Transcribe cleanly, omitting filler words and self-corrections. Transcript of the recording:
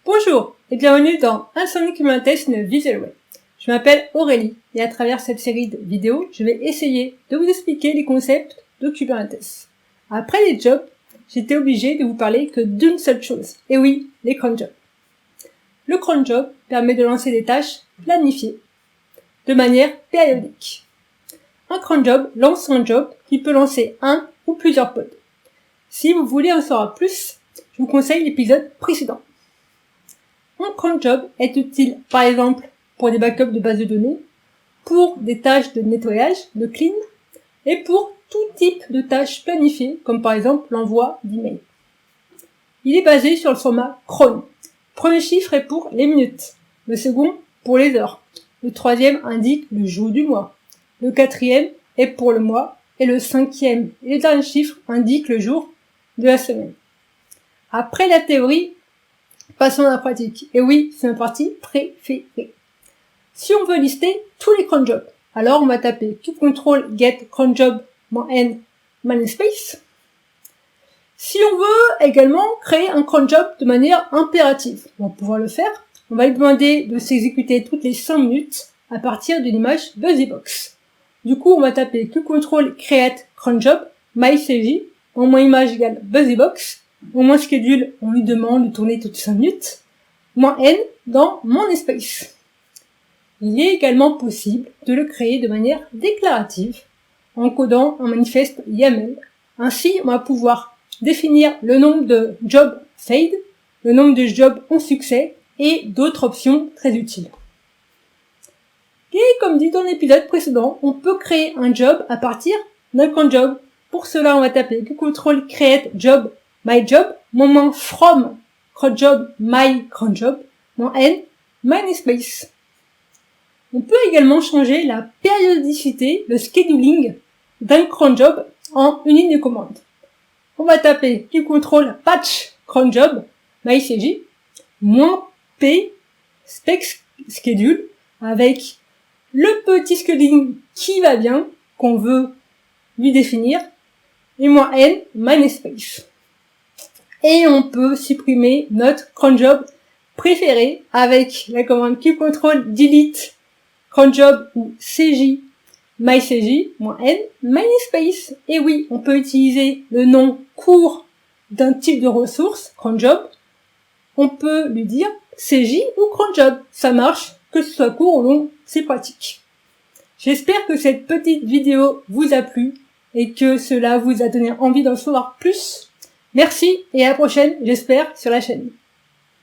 Bonjour et bienvenue dans Insomnie Kubernetes in a Visual Way. Je m'appelle Aurélie et à travers cette série de vidéos, je vais essayer de vous expliquer les concepts de Kubernetes. Après les jobs, j'étais obligé de vous parler que d'une seule chose. Et oui, les cron jobs. Le cron job permet de lancer des tâches planifiées de manière périodique. Un cron job lance un job qui peut lancer un ou plusieurs pods. Si vous voulez en savoir plus, je vous conseille l'épisode précédent. Un cron job est utile par exemple pour des backups de bases de données, pour des tâches de nettoyage, de clean, et pour tout type de tâches planifiées, comme par exemple l'envoi d'emails. Il est basé sur le format cron. Le premier chiffre est pour les minutes, le second pour les heures, le troisième indique le jour du mois, le quatrième est pour le mois, et le cinquième et le dernier chiffre indique le jour de la semaine. Après la théorie, passons à la pratique. Et oui, c'est ma partie préférée. Si on veut lister tous les cron jobs, alors on va taper kubectl get cron job -n -space. Si on veut également créer un cron job de manière impérative, on va pouvoir le faire. On va lui demander de s'exécuter toutes les 5 minutes à partir d'une image BusyBox. Du coup, on va taper kubectl create cron job mycj -image égale BusyBox. Au moins schedule, on lui demande de tourner toutes 5 minutes, -n dans mon espace. Il est également possible de le créer de manière déclarative, en codant un manifeste YAML. Ainsi, on va pouvoir définir le nombre de jobs failed, le nombre de jobs en succès, et d'autres options très utiles. Et comme dit dans l'épisode précédent, on peut créer un job à partir d'un cron job. Pour cela, on va taper kubectl create job myjob, from cron job my cron job, -n -space. On peut également changer la périodicité, le scheduling d'un cron job en une ligne de commande. On va taper kubectl patch cron job mycj -p spec schedule avec le petit scheduling qui va bien, qu'on veut lui définir, et -n -space. Et on peut supprimer notre cron job préféré avec la commande kubectl delete cron job ou cj mycj -n -space. Et oui, on peut utiliser le nom court d'un type de ressource, cron job. On peut lui dire cj ou cron job. Ça marche, que ce soit court ou long, c'est pratique. J'espère que cette petite vidéo vous a plu et que cela vous a donné envie d'en savoir plus. Merci et à la prochaine, j'espère, sur la chaîne.